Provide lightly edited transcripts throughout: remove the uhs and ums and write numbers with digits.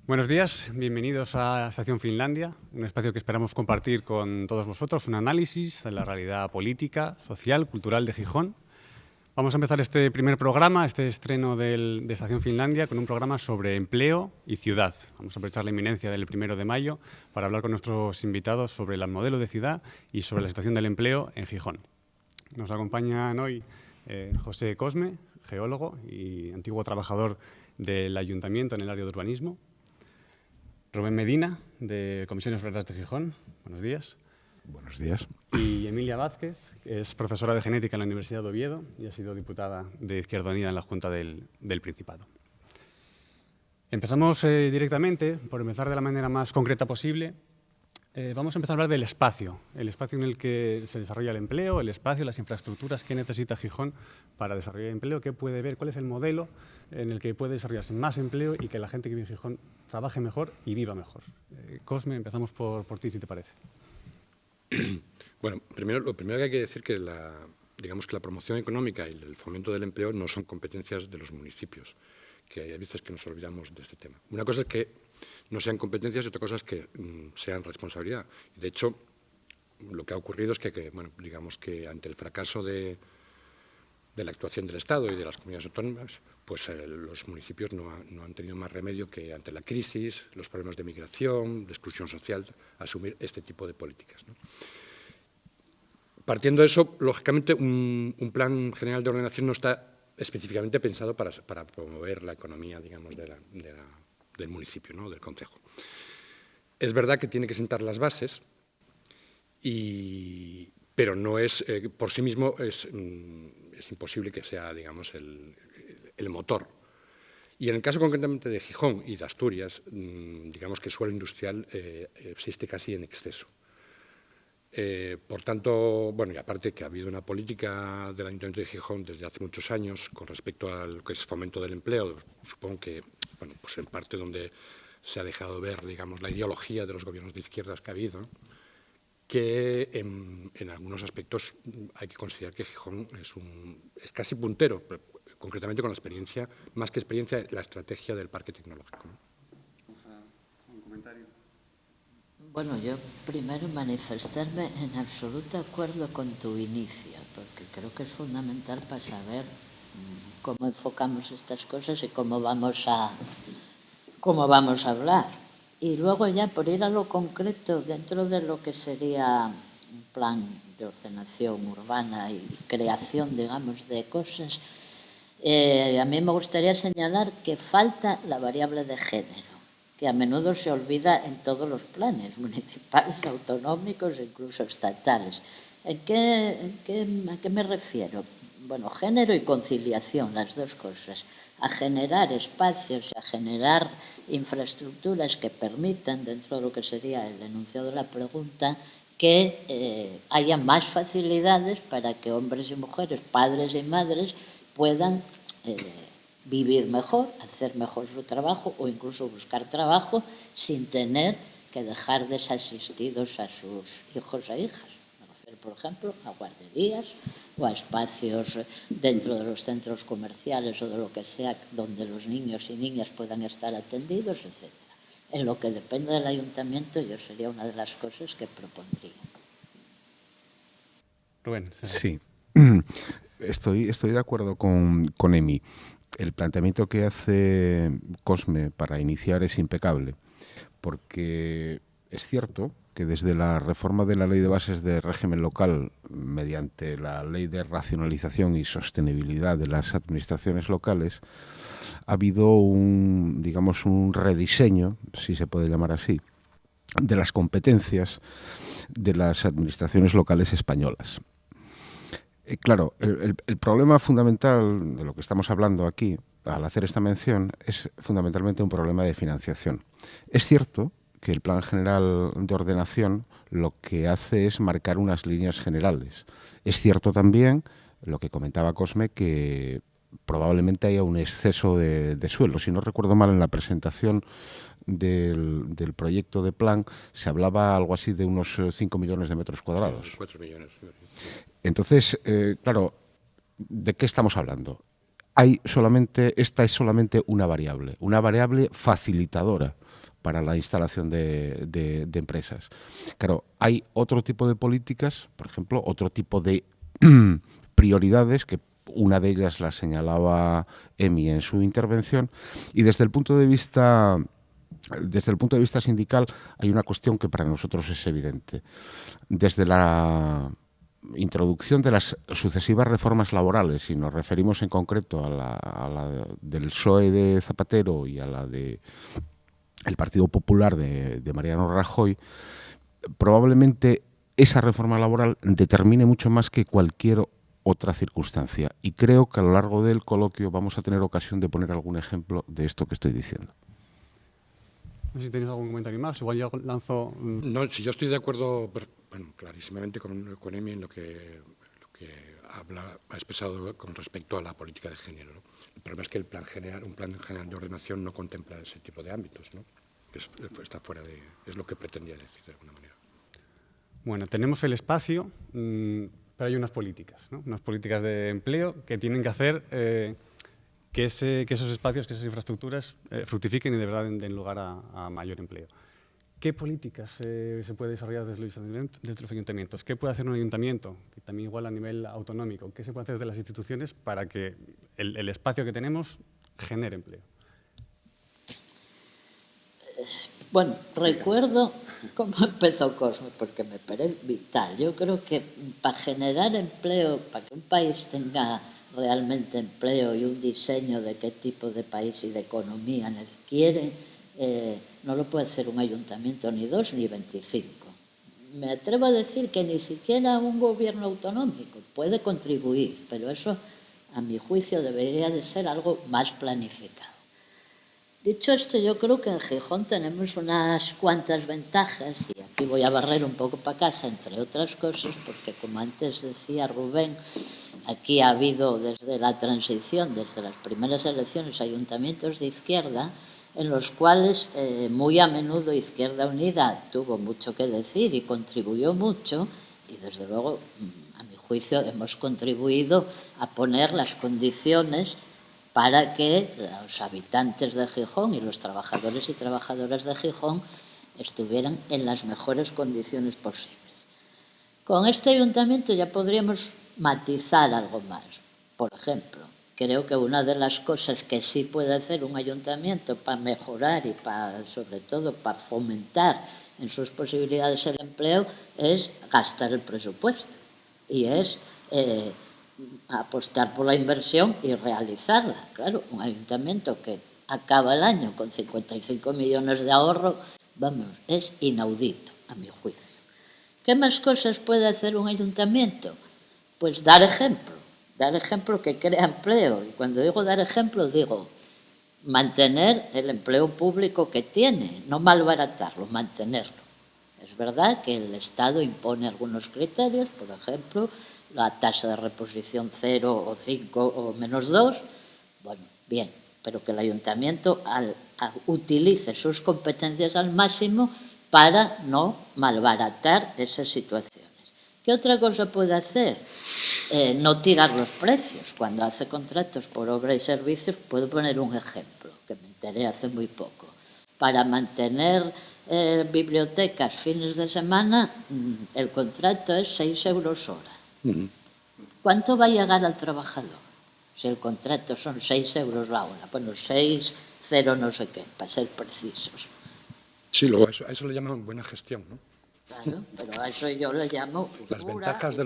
Buenos días, bienvenidos a Estación Finlandia, un espacio que esperamos compartir con todos vosotros, un análisis de la realidad política, social, cultural de Gijón. Vamos a empezar este primer programa, este estreno de Estación Finlandia, con un programa sobre empleo y ciudad. Vamos a aprovechar la inminencia del 1 de mayo para hablar con nuestros invitados sobre el modelo de ciudad y sobre la situación del empleo en Gijón. Nos acompañan hoy José Cosme, geólogo y antiguo trabajador del Ayuntamiento en el área de urbanismo. Rubén Medina, de Comisiones Obreras de Gijón. Buenos días. Buenos días. Y Emilia Vázquez, que es profesora de genética en la Universidad de Oviedo y ha sido diputada de Izquierda Unida en la Junta del Principado. Empezamos directamente, por empezar de la manera más concreta posible. Vamos a empezar a hablar del espacio, el espacio en el que se desarrolla el empleo, el espacio, las infraestructuras que necesita Gijón para desarrollar empleo, qué puede ver, cuál es el modelo en el que puede desarrollarse más empleo y que la gente que vive en Gijón trabaje mejor y viva mejor. Cosme, empezamos por ti, si te parece. Bueno, lo primero que hay que decir que digamos que la promoción económica y el fomento del empleo no son competencias de los municipios, que hay veces que nos olvidamos de este tema. Una cosa es que no sean competencias y otra cosa es que sean responsabilidad. De hecho, lo que ha ocurrido es que bueno, digamos que ante el fracaso de la actuación del Estado y de las comunidades autónomas, pues los municipios no han tenido más remedio que ante la crisis, los problemas de migración, de exclusión social, asumir este tipo de políticas, ¿no? Partiendo de eso, lógicamente, un plan general de ordenación no está específicamente pensado para promover la economía, digamos, del municipio, ¿no?, del concejo. Es verdad que tiene que sentar las bases, pero no es, por sí mismo, es imposible que sea, digamos, el motor. Y en el caso concretamente de Gijón y de Asturias, digamos que el suelo industrial existe casi en exceso. Por tanto, bueno, y aparte que ha habido una política del Ayuntamiento de Gijón desde hace muchos años con respecto a lo que es fomento del empleo, supongo que, bueno, pues en parte donde se ha dejado ver, digamos, la ideología de los gobiernos de izquierdas que ha habido, que en algunos aspectos hay que considerar que Gijón es casi puntero, concretamente con la experiencia, más que experiencia, la estrategia del parque tecnológico, ¿no? ¿Un comentario? Bueno, yo primero manifestarme en absoluto acuerdo con tu inicio, porque creo que es fundamental para saber cómo enfocamos estas cosas y cómo vamos a hablar. Y luego ya por ir a lo concreto, dentro de lo que sería un plan de ordenación urbana y creación, digamos, de cosas, a mí me gustaría señalar que falta la variable de género, que a menudo se olvida en todos los planes municipales, autonómicos e incluso estatales. ¿A qué me refiero? Bueno, género y conciliación, las dos cosas. A generar espacios, a generar infraestructuras que permitan, dentro de lo que sería el enunciado de la pregunta, que haya más facilidades para que hombres y mujeres, padres y madres, puedan vivir mejor, hacer mejor su trabajo o incluso buscar trabajo sin tener que dejar desasistidos a sus hijos e hijas. Me refiero, por ejemplo, a guarderías o a espacios dentro de los centros comerciales o de lo que sea donde los niños y niñas puedan estar atendidos, etc. En lo que depende del ayuntamiento, yo sería una de las cosas que propondría. Rubén. Sí, estoy de acuerdo con Emi. El planteamiento que hace Cosme para iniciar es impecable, porque es cierto que desde la reforma de la Ley de Bases de Régimen Local, mediante la Ley de Racionalización y Sostenibilidad de las Administraciones Locales, ha habido un rediseño, si se puede llamar así, de las competencias de las administraciones locales españolas. Claro, el problema fundamental de lo que estamos hablando aquí, al hacer esta mención, es fundamentalmente un problema de financiación. Es cierto que el Plan General de Ordenación lo que hace es marcar unas líneas generales. Es cierto también, lo que comentaba Cosme, que probablemente haya un exceso de suelo. Si no recuerdo mal, en la presentación del proyecto de plan se hablaba algo así de unos 5 millones de metros cuadrados. 4 millones. Entonces, claro, ¿de qué estamos hablando? Esta es solamente una variable facilitadora para la instalación de empresas. Claro, hay otro tipo de políticas, por ejemplo, otro tipo de prioridades, que una de ellas la señalaba Emi en su intervención, y desde el punto de vista sindical hay una cuestión que para nosotros es evidente. Desde la introducción de las sucesivas reformas laborales, si nos referimos en concreto a la del PSOE de Zapatero y a la del Partido Popular de Mariano Rajoy, probablemente esa reforma laboral determine mucho más que cualquier otra circunstancia. Y creo que a lo largo del coloquio vamos a tener ocasión de poner algún ejemplo de esto que estoy diciendo. No sé si tenéis algún comentario más. Igual yo lanzo... No, si yo estoy de acuerdo, clarísimamente con Emi en lo que ha expresado con respecto a la política de género, ¿no? El problema es que un plan general de ordenación no contempla ese tipo de ámbitos, ¿no? Está fuera de... Es lo que pretendía decir de alguna manera. Bueno, tenemos el espacio, pero hay unas políticas, ¿no? Unas políticas de empleo que tienen que hacer que esos espacios, que esas infraestructuras fructifiquen y de verdad den lugar a mayor empleo. ¿Qué políticas se puede desarrollar desde los ayuntamientos? ¿Qué puede hacer un ayuntamiento? Que también igual a nivel autonómico. ¿Qué se puede hacer desde las instituciones para que el espacio que tenemos genere empleo? Bueno, recuerdo cómo empezó Cosme, porque me parece vital. Yo creo que para generar empleo, para que un país tenga realmente empleo y un diseño de qué tipo de país y de economía quiere, no lo puede hacer un ayuntamiento ni 2 ni 25. Me atrevo a decir que ni siquiera un gobierno autonómico puede contribuir, pero eso, a mi juicio, debería de ser algo más planificado. Dicho esto, yo creo que en Gijón tenemos unas cuantas ventajas, y aquí voy a barrer un poco para casa, entre otras cosas, porque como antes decía Rubén, aquí ha habido desde la transición, desde las primeras elecciones, ayuntamientos de izquierda, en los cuales muy a menudo Izquierda Unida tuvo mucho que decir y contribuyó mucho, y desde luego, a mi juicio, hemos contribuido a poner las condiciones para que los habitantes de Gijón y los trabajadores y trabajadoras de Gijón estuvieran en las mejores condiciones posibles. Con este ayuntamiento ya podríamos matizar algo más. Por ejemplo, creo que una de las cosas que sí puede hacer un ayuntamiento para mejorar y sobre todo para fomentar en sus posibilidades el empleo es gastar el presupuesto y es apostar por la inversión y realizarla. Claro, un ayuntamiento que acaba el año con 55 millones de ahorro, vamos, es inaudito, a mi juicio. ¿Qué más cosas puede hacer un ayuntamiento? Pues dar ejemplo que crea empleo. Y cuando digo dar ejemplo, digo mantener el empleo público que tiene, no malbaratarlo, mantenerlo. Es verdad que el Estado impone algunos criterios, por ejemplo, la tasa de reposición 0 o 5 o menos 2, bueno, bien, pero que el ayuntamiento utilice sus competencias al máximo para no malbaratar esas situaciones. ¿Qué otra cosa puede hacer? No tirar los precios. Cuando hace contratos por obra y servicios, puedo poner un ejemplo que me enteré hace muy poco. Para mantener bibliotecas fines de semana, el contrato es 6 euros hora. ¿Cuánto va a llegar al trabajador? Si el contrato son 6 euros la hora, bueno, 6, 0 no sé qué, para ser precisos. Sí, luego a eso le llaman buena gestión, ¿no? Claro, pero a eso yo le llamo las ventajas de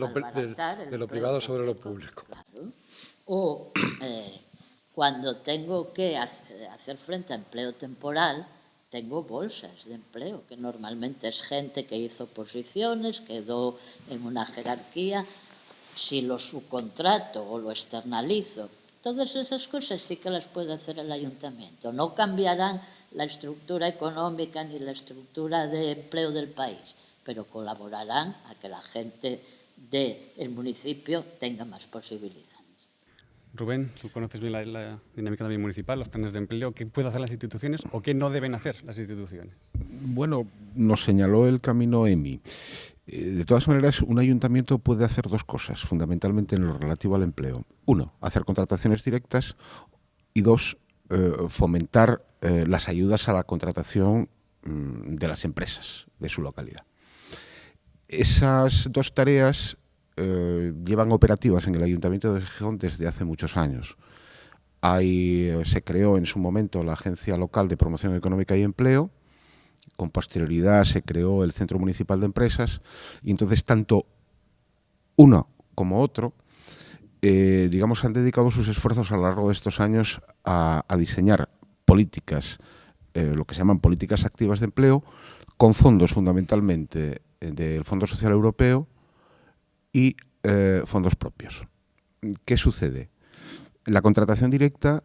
lo privado sobre lo público. Claro. O cuando tengo que hacer frente a empleo temporal, tengo bolsas de empleo, que normalmente es gente que hizo oposiciones, quedó en una jerarquía. Si lo subcontrato o lo externalizo, todas esas cosas sí que las puede hacer el ayuntamiento. No cambiarán la estructura económica ni la estructura de empleo del país, pero colaborarán a que la gente del municipio tenga más posibilidades. Rubén, tú conoces bien la dinámica también municipal, los planes de empleo. ¿Qué pueden hacer las instituciones o qué no deben hacer las instituciones? Bueno, nos señaló el camino Emi. De todas maneras, un ayuntamiento puede hacer dos cosas, fundamentalmente en lo relativo al empleo. Uno, hacer contrataciones directas y dos, fomentar las ayudas a la contratación de las empresas de su localidad. Esas dos tareas llevan operativas en el Ayuntamiento de Gijón desde hace muchos años. Se creó en su momento la Agencia Local de Promoción Económica y Empleo, con posterioridad se creó el Centro Municipal de Empresas, y entonces tanto uno como otro, digamos, han dedicado sus esfuerzos a lo largo de estos años a diseñar políticas, lo que se llaman políticas activas de empleo, con fondos fundamentalmente del Fondo Social Europeo y fondos propios. ¿Qué sucede? La contratación directa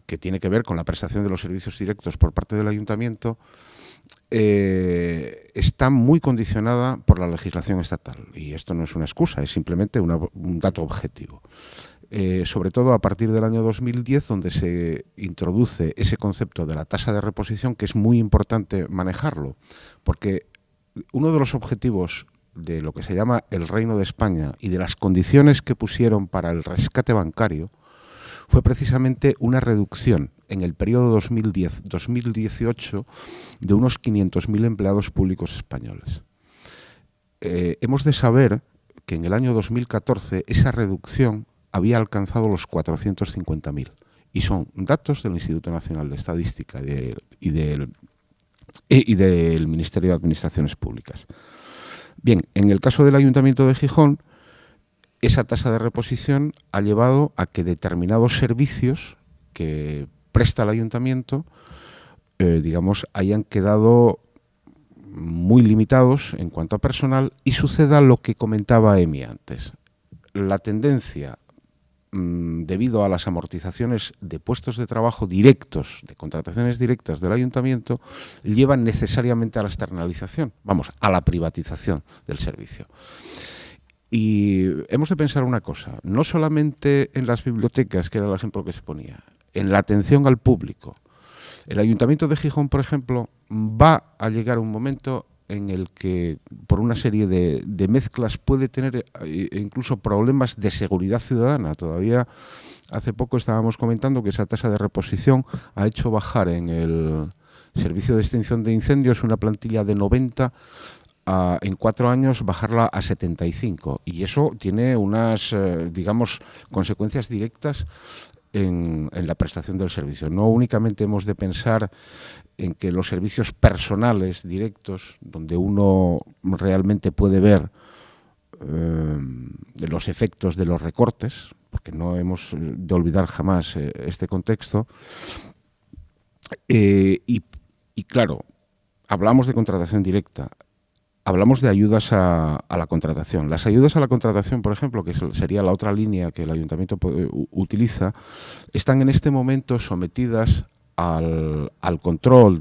que tiene que ver con la prestación de los servicios directos por parte del ayuntamiento, está muy condicionada por la legislación estatal. Y esto no es una excusa, es simplemente un dato objetivo. Sobre todo a partir del año 2010, donde se introduce ese concepto de la tasa de reposición, que es muy importante manejarlo, porque uno de los objetivos de lo que se llama el Reino de España y de las condiciones que pusieron para el rescate bancario fue precisamente una reducción en el periodo 2010-2018 de unos 500.000 empleados públicos españoles. Hemos de saber que en el año 2014 esa reducción había alcanzado los 450.000, y son datos del Instituto Nacional de Estadística y del Ministerio de Administraciones Públicas. Bien, en el caso del Ayuntamiento de Gijón, esa tasa de reposición ha llevado a que determinados servicios que presta el ayuntamiento, digamos, hayan quedado muy limitados en cuanto a personal, y suceda lo que comentaba Emi antes. La tendencia, debido a las amortizaciones de puestos de trabajo directos, de contrataciones directas del ayuntamiento, llevan necesariamente a la externalización, vamos, a la privatización del servicio. Y hemos de pensar una cosa, no solamente en las bibliotecas, que era el ejemplo que se ponía, en la atención al público. El Ayuntamiento de Gijón, por ejemplo, va a llegar un momento en el que, por una serie de mezclas, puede tener incluso problemas de seguridad ciudadana. Todavía hace poco estábamos comentando que esa tasa de reposición ha hecho bajar en el Servicio de Extinción de Incendios una plantilla de 90 en 4 años bajarla a 75, y eso tiene unas, digamos, consecuencias directas en la prestación del servicio. No únicamente hemos de pensar en que los servicios personales directos, donde uno realmente puede ver los efectos de los recortes, porque no hemos de olvidar jamás este contexto, y claro, hablamos de contratación directa. Hablamos de ayudas a la contratación. Las ayudas a la contratación, por ejemplo, que sería la otra línea que el ayuntamiento utiliza, están en este momento sometidas al control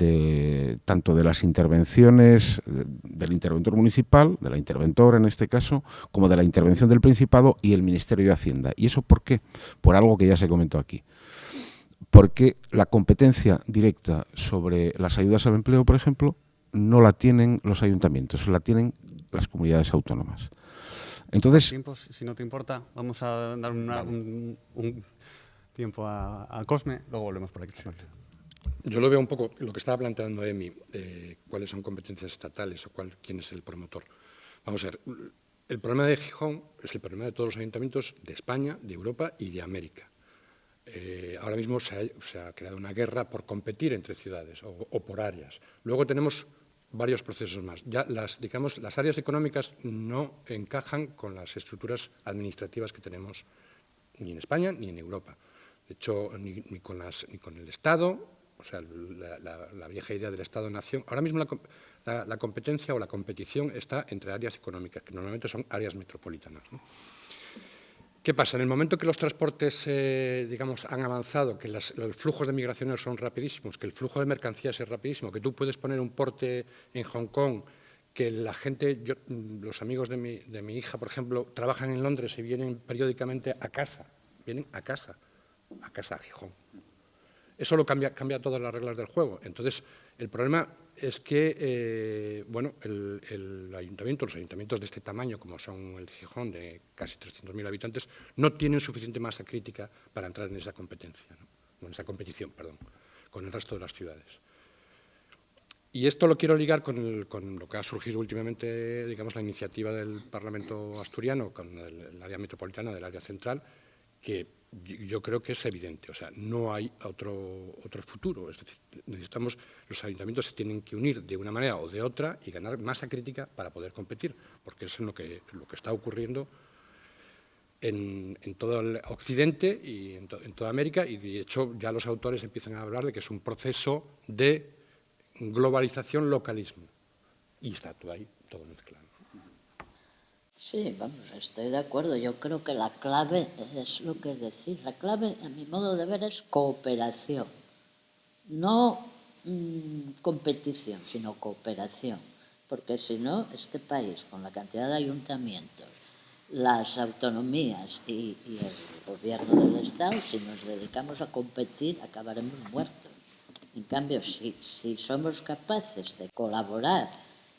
tanto de las intervenciones del interventor municipal, de la interventora en este caso, como de la intervención del Principado y el Ministerio de Hacienda. ¿Y eso por qué? Por algo que ya se comentó aquí. Porque la competencia directa sobre las ayudas al empleo, por ejemplo, no la tienen los ayuntamientos, la tienen las comunidades autónomas. Entonces, si no te importa, vamos a dar un tiempo a Cosme, luego volvemos por aquí. Sí. Yo lo veo un poco lo que estaba planteando Emi, cuáles son competencias estatales o quién es el promotor. Vamos a ver, el problema de Gijón es el problema de todos los ayuntamientos de España, de Europa y de América. Ahora mismo se ha creado una guerra por competir entre ciudades o por áreas. Luego tenemos varios procesos más. Ya las áreas económicas no encajan con las estructuras administrativas que tenemos ni en España ni en Europa. De hecho, ni con el Estado, o sea, la vieja idea del Estado-nación. Ahora mismo la competencia o la competición está entre áreas económicas, que normalmente son áreas metropolitanas, ¿no? ¿Qué pasa? En el momento que los transportes, han avanzado, que los flujos de migraciones son rapidísimos, que el flujo de mercancías es rapidísimo, que tú puedes poner un porte en Hong Kong, que la gente, los amigos de mi hija, por ejemplo, trabajan en Londres y vienen periódicamente a casa, a Gijón. Eso lo cambia todas las reglas del juego. Entonces, el problema es que, los ayuntamientos de este tamaño, como son el de Gijón, de casi 300.000 habitantes, no tienen suficiente masa crítica para entrar en esa competencia, ¿no? En esa competición, perdón, con el resto de las ciudades. Y esto lo quiero ligar con lo que ha surgido últimamente, digamos, la iniciativa del Parlamento asturiano con el área metropolitana del área central, que yo creo que es evidente. O sea, no hay otro futuro. Es decir, los ayuntamientos se tienen que unir de una manera o de otra y ganar masa crítica para poder competir, porque es lo que está ocurriendo en todo el Occidente y en toda América, y de hecho ya los autores empiezan a hablar de que es un proceso de globalización, localismo, y está todo ahí, todo mezclado. Sí, vamos, estoy de acuerdo. Yo creo que la clave es lo que decís. La clave, a mi modo de ver, es cooperación. No competición, sino cooperación. Porque si no, este país, con la cantidad de ayuntamientos, las autonomías y el gobierno del Estado, si nos dedicamos a competir, acabaremos muertos. En cambio, si somos capaces de colaborar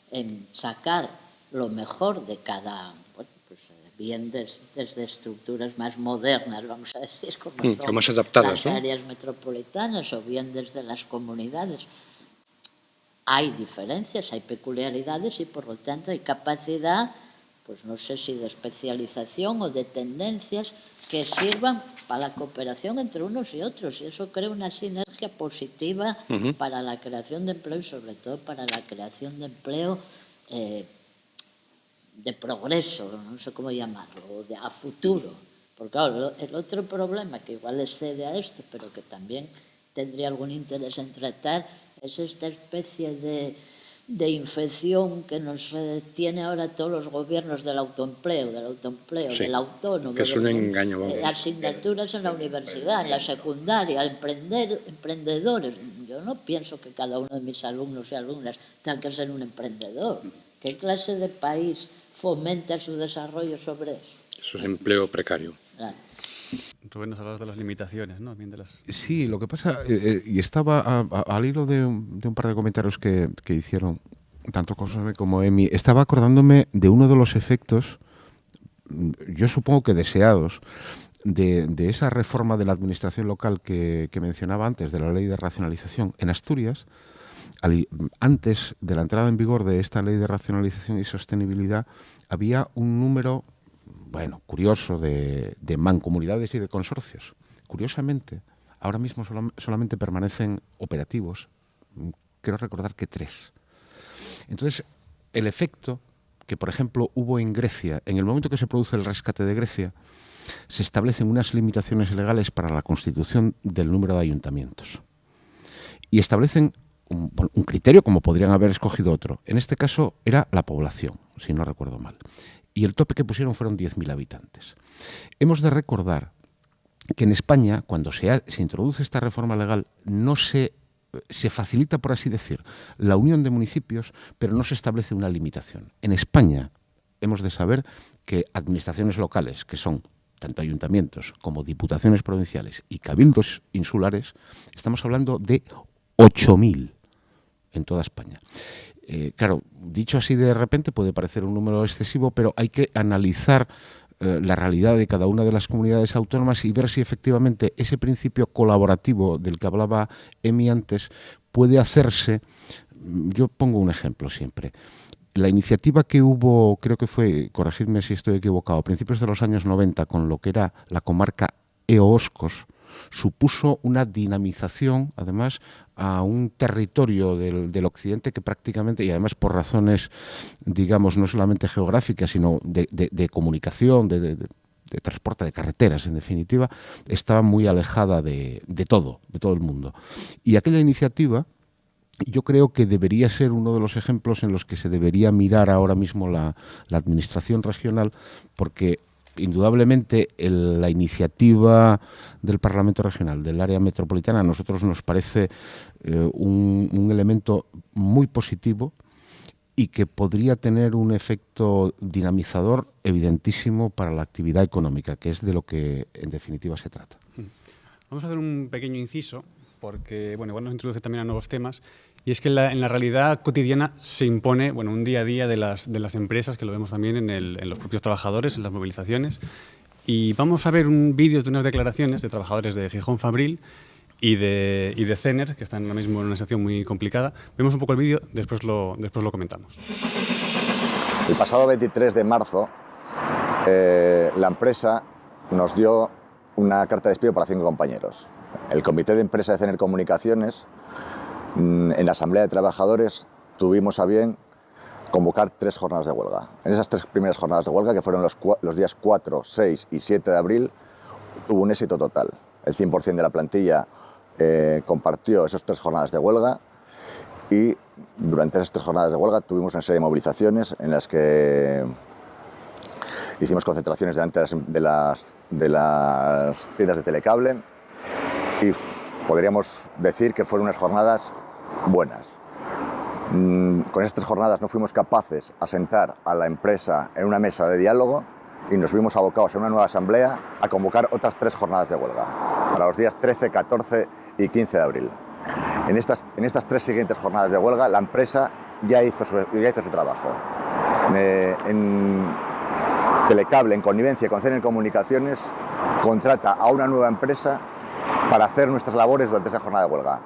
en sacar lo mejor de cada, bueno, pues bien desde estructuras más modernas, vamos a decir, como son más adaptadas, las áreas metropolitanas, o bien desde las comunidades, hay diferencias, hay peculiaridades y por lo tanto hay capacidad, pues no sé si de especialización o de tendencias que sirvan para la cooperación entre unos y otros, y eso crea una sinergia positiva para la creación de empleo y sobre todo para la creación de empleo de progreso, no sé cómo llamarlo, o a futuro. Porque claro, el otro problema que igual excede a esto, pero que también tendría algún interés en tratar, es esta especie de infección que nos tiene ahora todos los gobiernos del autoempleo, sí, del autónomo. Que es un engaño. Asignaturas en la universidad, en la secundaria, emprendedores. Yo no pienso que cada uno de mis alumnos y alumnas tenga que ser un emprendedor. ¿Qué clase de país fomenta su desarrollo sobre eso? Eso es empleo precario. Claro. Rubén, nos hablabas de las limitaciones, ¿no? Bien de las... Sí, lo que pasa, y estaba al hilo de un par de comentarios que hicieron tanto Cosme como Emi, estaba acordándome de uno de los efectos, yo supongo que deseados, de esa reforma de la administración local que mencionaba antes, de la ley de racionalización. En Asturias, antes de la entrada en vigor de esta ley de racionalización y sostenibilidad, había un número, bueno, curioso, de mancomunidades y de consorcios. Curiosamente, ahora mismo solamente permanecen operativos, quiero recordar que 3. Entonces, el efecto que, por ejemplo, hubo en Grecia, en el momento que se produce el rescate de Grecia, se establecen unas limitaciones legales para la constitución del número de ayuntamientos. Y establecen un criterio, como podrían haber escogido otro. En este caso era la población, si no recuerdo mal. Y el tope que pusieron fueron 10.000 habitantes. Hemos de recordar que en España, cuando se introduce esta reforma legal, no se facilita, por así decir, la unión de municipios, pero no se establece una limitación. En España hemos de saber que administraciones locales, que son tanto ayuntamientos como diputaciones provinciales y cabildos insulares, estamos hablando de 8.000 en toda España. Claro, dicho así de repente puede parecer un número excesivo, pero hay que analizar la realidad de cada una de las comunidades autónomas y ver si efectivamente ese principio colaborativo del que hablaba Emi antes puede hacerse. Yo pongo un ejemplo siempre. La iniciativa que hubo, creo que fue, corregidme si estoy equivocado, a principios de los años 90 con lo que era la comarca Eoscos, supuso una dinamización, además, a un territorio del occidente que prácticamente, y además por razones, digamos, no solamente geográficas, sino de comunicación, de transporte, de carreteras, en definitiva, estaba muy alejada de todo el mundo. Y aquella iniciativa, yo creo que debería ser uno de los ejemplos en los que se debería mirar ahora mismo la administración regional, porque indudablemente la iniciativa del Parlamento Regional, del área metropolitana, a nosotros nos parece un elemento muy positivo y que podría tener un efecto dinamizador evidentísimo para la actividad económica, que es de lo que en definitiva se trata. Vamos a hacer un pequeño inciso, porque bueno, igual nos introduce también a nuevos temas, y es que en la realidad cotidiana se impone un día a día de las empresas, que lo vemos también en los propios trabajadores, en las movilizaciones. Y vamos a ver un vídeo de unas declaraciones de trabajadores de Gijón Fabril, y de Cener, que están ahora mismo en una situación muy complicada. Vemos un poco el vídeo, después lo comentamos. El pasado 23 de marzo, la empresa nos dio una carta de despido para 5 compañeros. El comité de empresa de Cener Comunicaciones, en la asamblea de trabajadores, tuvimos a bien convocar 3 jornadas de huelga. En esas 3 primeras jornadas de huelga, que fueron los días 4, 6 y 7 de abril, hubo un éxito total. El 100% de la plantilla compartió esas 3 jornadas de huelga y durante esas 3 jornadas de huelga tuvimos una serie de movilizaciones en las que hicimos concentraciones delante de las tiendas de telecable y podríamos decir que fueron unas jornadas buenas. Con esas 3 jornadas no fuimos capaces a sentar a la empresa en una mesa de diálogo y nos vimos abocados en una nueva asamblea a convocar otras 3 jornadas de huelga para los días 13, 14 y 15 de abril. En estas 3 siguientes jornadas de huelga la empresa ya hizo su trabajo. En Telecable, en connivencia con Cener Comunicaciones, contrata a una nueva empresa para hacer nuestras labores durante esa jornada de huelga,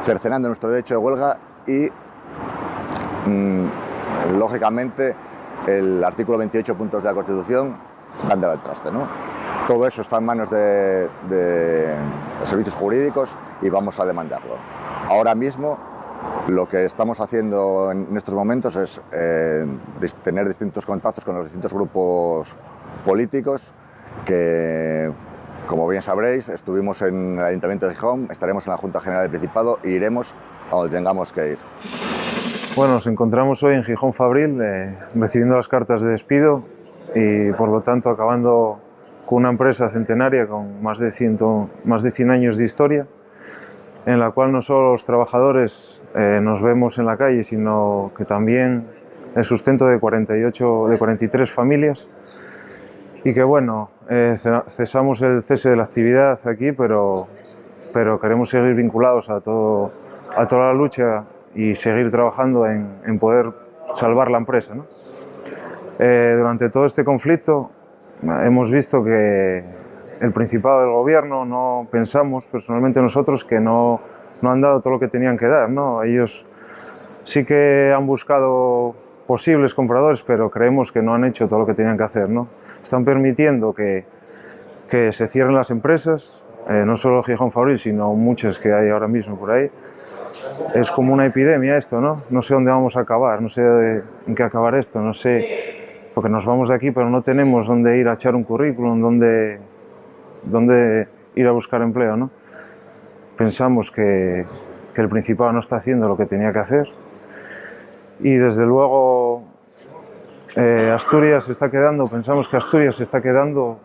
cercenando nuestro derecho de huelga y, lógicamente, el artículo 28 puntos de la Constitución dándole al traste, ¿no? Todo eso está en manos de los servicios jurídicos y vamos a demandarlo. Ahora mismo lo que estamos haciendo en estos momentos es tener distintos contactos con los distintos grupos políticos que, como bien sabréis, estuvimos en el Ayuntamiento de Gijón, estaremos en la Junta General del Principado e iremos a donde tengamos que ir. Bueno, nos encontramos hoy en Gijón Fabril recibiendo las cartas de despido y, por lo tanto, acabando con una empresa centenaria con más de 100 años de historia, en la cual no solo los trabajadores nos vemos en la calle, sino que también el sustento de 43 familias y que, bueno, cesamos el cese de la actividad aquí, pero queremos seguir vinculados a toda la lucha y seguir trabajando en poder salvar la empresa, ¿no? Durante todo este conflicto hemos visto que el Principado del Gobierno, no pensamos personalmente nosotros que no han dado todo lo que tenían que dar, ¿no? Ellos sí que han buscado posibles compradores, pero creemos que no han hecho todo lo que tenían que hacer, ¿no? Están permitiendo que se cierren las empresas, no solo Gijón Fabril, sino muchas que hay ahora mismo por ahí. Es como una epidemia esto, ¿no? No sé dónde vamos a acabar, no sé en qué acabar esto, no sé, porque nos vamos de aquí, pero no tenemos dónde ir a echar un currículum, dónde ir a buscar empleo, ¿no? Pensamos que el Principado no está haciendo lo que tenía que hacer y, desde luego, Asturias se está quedando, pensamos que Asturias se está quedando,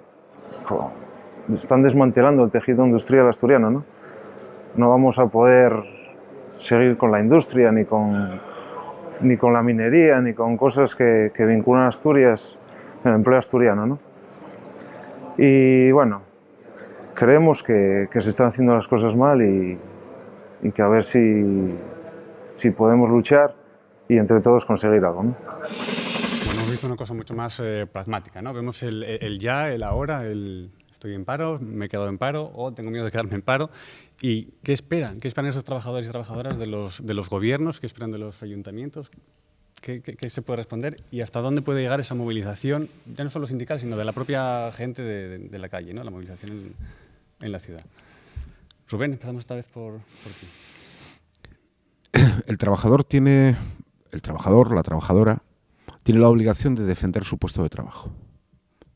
están desmantelando el tejido industrial asturiano, ¿no? No vamos a poder seguir con la industria, ni con la minería, ni con cosas que vinculan a Asturias, el empleo asturiano, ¿no? Y, bueno, creemos que se están haciendo las cosas mal y que a ver si podemos luchar y entre todos conseguir algo, ¿no? Bueno, hemos visto una cosa mucho más pragmática, ¿no? Vemos el ya, el ahora, estoy en paro, me he quedado en paro o tengo miedo de quedarme en paro. ¿Y qué esperan? ¿Qué esperan esos trabajadores y trabajadoras de los gobiernos? ¿Qué esperan de los ayuntamientos? ¿Qué se puede responder? ¿Y hasta dónde puede llegar esa movilización, ya no solo sindical, sino de la propia gente de la calle, ¿no? La movilización en la ciudad? Rubén, empezamos esta vez por ti. El trabajador, la trabajadora, tiene la obligación de defender su puesto de trabajo.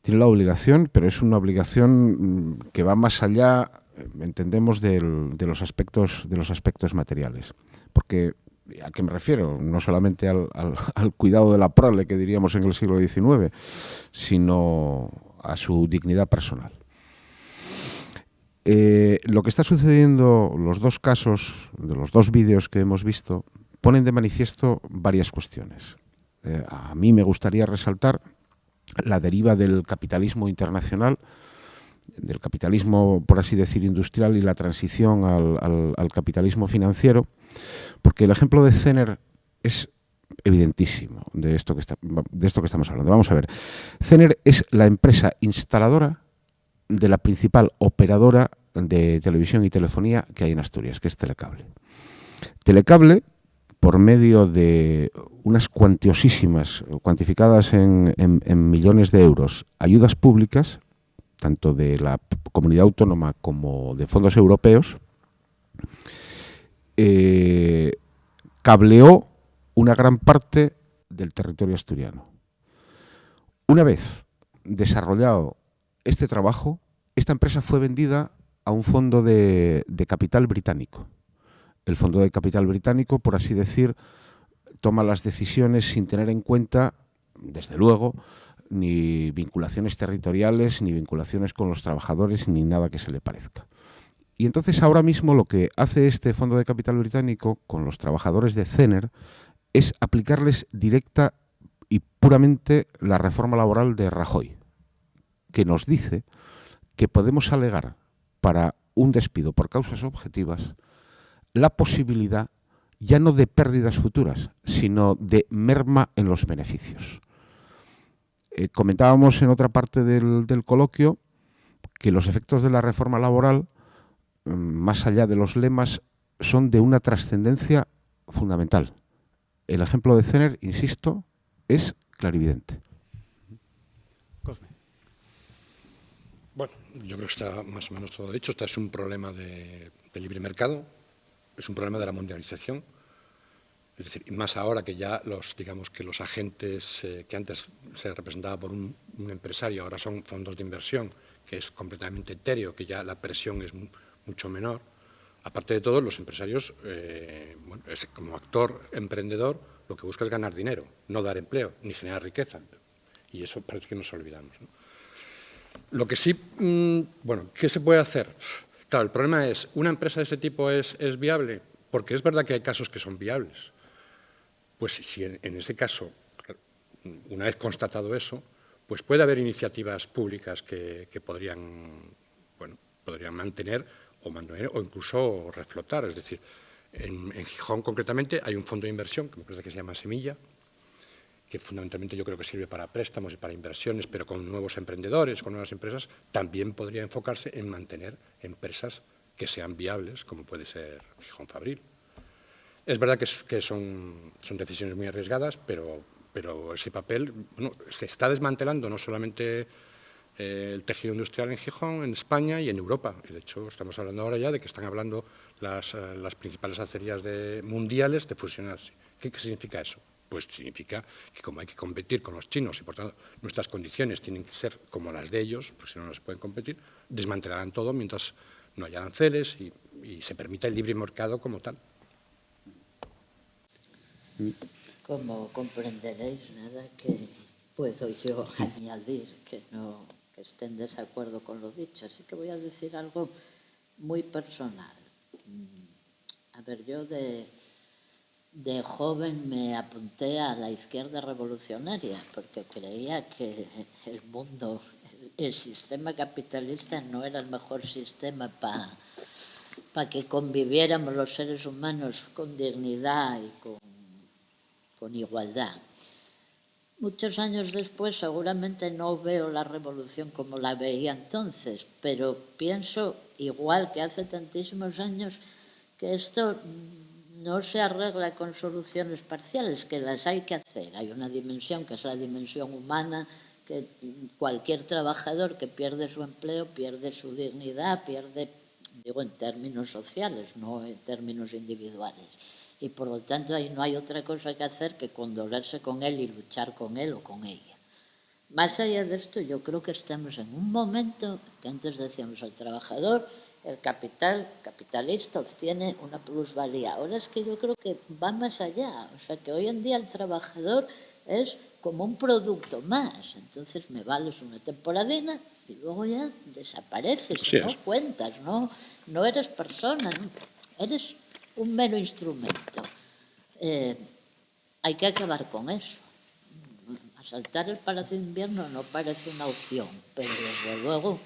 Tiene la obligación, pero es una obligación que va más allá, entendemos, de los aspectos materiales. Porque, ¿a qué me refiero? No solamente al cuidado de la prole, que diríamos en el siglo XIX, sino a su dignidad personal. Lo que está sucediendo, los 2 casos de los 2 vídeos que hemos visto, ponen de manifiesto varias cuestiones. A mí me gustaría resaltar la deriva del capitalismo internacional, del capitalismo, por así decir, industrial, y la transición al capitalismo financiero, porque el ejemplo de Cener es evidentísimo de esto que estamos hablando. Vamos a ver, Cener es la empresa instaladora de la principal operadora de televisión y telefonía que hay en Asturias, que es Telecable. Telecable, por medio de unas cuantiosísimas, cuantificadas en millones de euros, ayudas públicas, tanto de la comunidad autónoma como de fondos europeos, cableó una gran parte del territorio asturiano. Una vez desarrollado este trabajo, esta empresa fue vendida a un fondo de capital británico. El fondo de capital británico, por así decir, toma las decisiones sin tener en cuenta, desde luego, ni vinculaciones territoriales, ni vinculaciones con los trabajadores, ni nada que se le parezca. Y entonces ahora mismo lo que hace este fondo de capital británico con los trabajadores de Cener es aplicarles directa y puramente la reforma laboral de Rajoy, que nos dice que podemos alegar para un despido por causas objetivas la posibilidad ya no de pérdidas futuras, sino de merma en los beneficios. Comentábamos en otra parte del coloquio que los efectos de la reforma laboral, más allá de los lemas, son de una trascendencia fundamental. El ejemplo de Cener, insisto, es clarividente. Cosme. Bueno, yo creo que está más o menos todo dicho. Este es un problema de libre mercado, es un problema de la mundialización. Es decir, y más ahora que ya digamos que los agentes que antes se representaba por un empresario, ahora son fondos de inversión, que es completamente etéreo, que ya la presión es mucho menor. Aparte de todo, los empresarios, bueno, como actor emprendedor, lo que busca es ganar dinero, no dar empleo, ni generar riqueza. Y eso parece que nos olvidamos, ¿no? Lo que sí, bueno, ¿qué se puede hacer? Claro, el problema es, ¿una empresa de este tipo es viable? Porque es verdad que hay casos que son viables. Pues si en ese caso, una vez constatado eso, pues puede haber iniciativas públicas que podrían mantener o incluso reflotar. Es decir, en Gijón concretamente hay un fondo de inversión, que me parece que se llama Semilla, que fundamentalmente yo creo que sirve para préstamos y para inversiones, pero con nuevos emprendedores, con nuevas empresas, también podría enfocarse en mantener empresas que sean viables, como puede ser Gijón Fabril. Es verdad que son decisiones muy arriesgadas, pero ese papel, bueno, se está desmantelando no solamente el tejido industrial en Gijón, en España y en Europa. Y de hecho, estamos hablando ahora ya de que están hablando las principales acerías mundiales de fusionarse. ¿Qué significa eso? Pues significa que como hay que competir con los chinos y por tanto nuestras condiciones tienen que ser como las de ellos, porque si no, no se pueden competir, desmantelarán todo mientras no haya aranceles y se permita el libre mercado como tal. Como comprenderéis, nada que puedo yo añadir que esté en desacuerdo con lo dicho, así que voy a decir algo muy personal. A ver, yo de joven me apunté a la izquierda revolucionaria porque creía que el mundo, el sistema capitalista no era el mejor sistema para que conviviéramos los seres humanos con dignidad y con igualdad. Muchos años después seguramente no veo la revolución como la veía entonces, pero pienso, igual que hace tantísimos años, que esto no se arregla con soluciones parciales, que las hay que hacer. Hay una dimensión que es la dimensión humana, que cualquier trabajador que pierde su empleo pierde su dignidad, digo en términos sociales, no en términos individuales. Y por lo tanto ahí no hay otra cosa que hacer que condolerse con él y luchar con él o con ella. Más allá de esto, yo creo que estamos en un momento que antes decíamos al trabajador, el capitalista obtiene una plusvalía. Ahora es que yo creo que va más allá. O sea, que hoy en día el trabajador es como un producto más. Entonces me vales una temporadina y luego ya desapareces, sí, no cuentas, no eres persona, ¿no? Eres un mero instrumento. Hay que acabar con eso. Asaltar el Palacio de Invierno no parece una opción, pero desde luego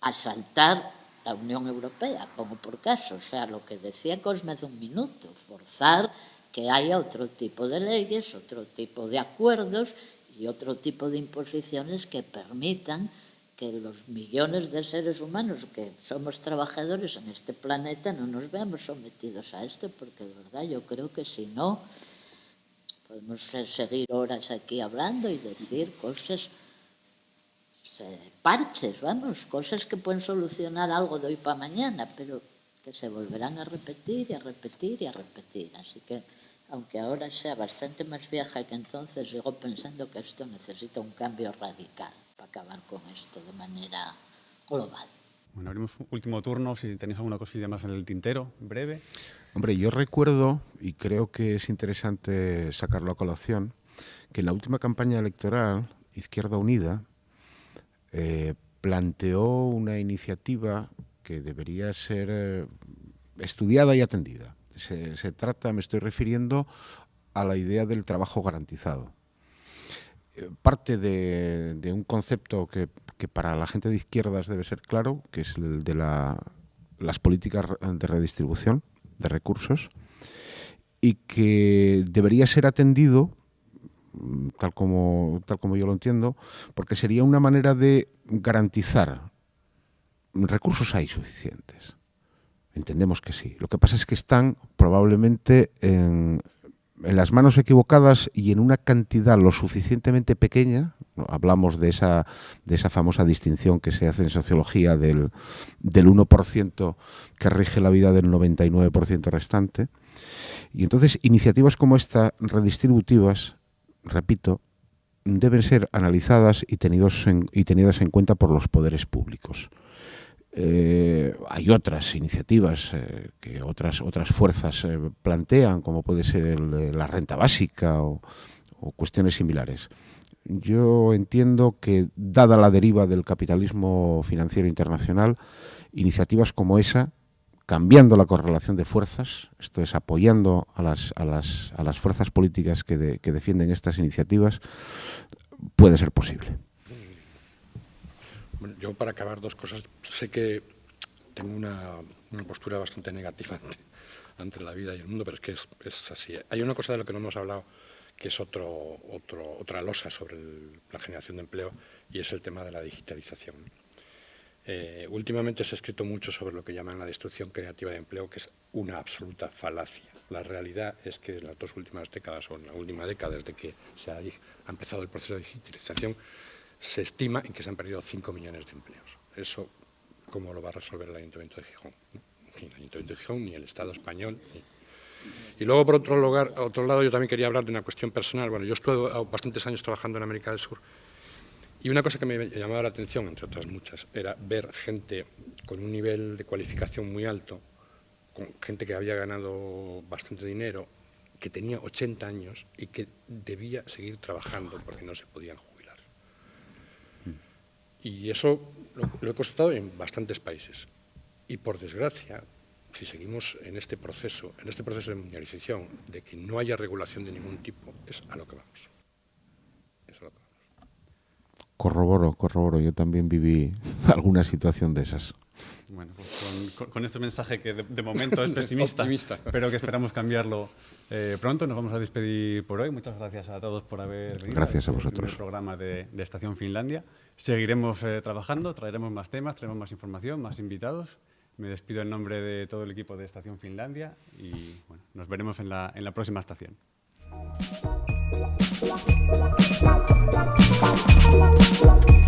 asaltar la Unión Europea, como por caso, o sea, lo que decía Cosme hace un minuto, forzar que haya otro tipo de leyes, otro tipo de acuerdos y otro tipo de imposiciones que permitan que los millones de seres humanos que somos trabajadores en este planeta no nos veamos sometidos a esto, porque de verdad yo creo que si no, podemos seguir horas aquí hablando y decir cosas, parches, vamos, cosas que pueden solucionar algo de hoy para mañana, pero que se volverán a repetir y a repetir y a repetir. Así que, aunque ahora sea bastante más vieja que entonces, sigo pensando que esto necesita un cambio radical para acabar con esto de manera global. Bueno, abrimos un último turno, si tenéis alguna cosilla más en el tintero, breve. Hombre, yo recuerdo, y creo que es interesante sacarlo a colación, que en la última campaña electoral, Izquierda Unida planteó una iniciativa que debería ser estudiada y atendida. Se trata, me estoy refiriendo a la idea del trabajo garantizado. Parte de un concepto que para la gente de izquierdas debe ser claro, que es el de las políticas de redistribución de recursos, y que debería ser atendido, tal como yo lo entiendo, porque sería una manera de garantizar recursos hay suficientes. Entendemos que sí. Lo que pasa es que están probablemente en las manos equivocadas y en una cantidad lo suficientemente pequeña. Hablamos de esa famosa distinción que se hace en sociología del 1% que rige la vida del 99% restante. Y entonces iniciativas como esta, redistributivas, repito, deben ser analizadas y tenidas en cuenta por los poderes públicos. Hay otras iniciativas que otras fuerzas plantean, como puede ser la renta básica o cuestiones similares. Yo entiendo que, dada la deriva del capitalismo financiero internacional, iniciativas como esa, cambiando la correlación de fuerzas, esto es, apoyando a las fuerzas políticas que defienden estas iniciativas, puede ser posible. Bueno, yo, para acabar, dos cosas. Sé que tengo una postura bastante negativa ante la vida y el mundo, pero es que es así. Hay una cosa de la que no hemos hablado, que es otra losa sobre la generación de empleo, y es el tema de la digitalización. Últimamente se ha escrito mucho sobre lo que llaman la destrucción creativa de empleo, que es una absoluta falacia. La realidad es que en las dos últimas décadas, o en la última década, desde que se ha empezado el proceso de digitalización, se estima en que se han perdido 5 millones de empleos. Eso, ¿cómo lo va a resolver el Ayuntamiento de Gijón? Ni el Ayuntamiento de Gijón, ni el Estado español. Y luego, por otro lado, yo también quería hablar de una cuestión personal. Bueno, yo estuve bastantes años trabajando en América del Sur, y una cosa que me llamaba la atención, entre otras muchas, era ver gente con un nivel de cualificación muy alto, con gente que había ganado bastante dinero, que tenía 80 años y que debía seguir trabajando porque no se podían jubilar. Y eso lo he constatado en bastantes países. Y, por desgracia, si seguimos en este proceso de mundialización, de que no haya regulación de ningún tipo, es a lo que vamos. Corroboro. Yo también viví alguna situación de esas. Bueno, pues con este mensaje que de momento es pesimista, pero que esperamos cambiarlo pronto, nos vamos a despedir por hoy. Muchas gracias a todos por haber venido. Gracias a vosotros. El programa de Estación Finlandia. Seguiremos trabajando, traeremos más temas, traeremos más información, más invitados. Me despido en nombre de todo el equipo de Estación Finlandia y bueno, nos veremos en la próxima estación.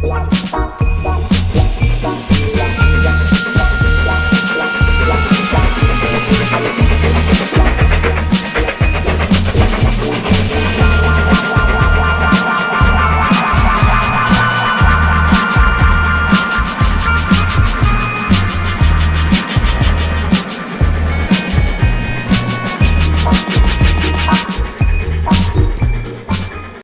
Wow.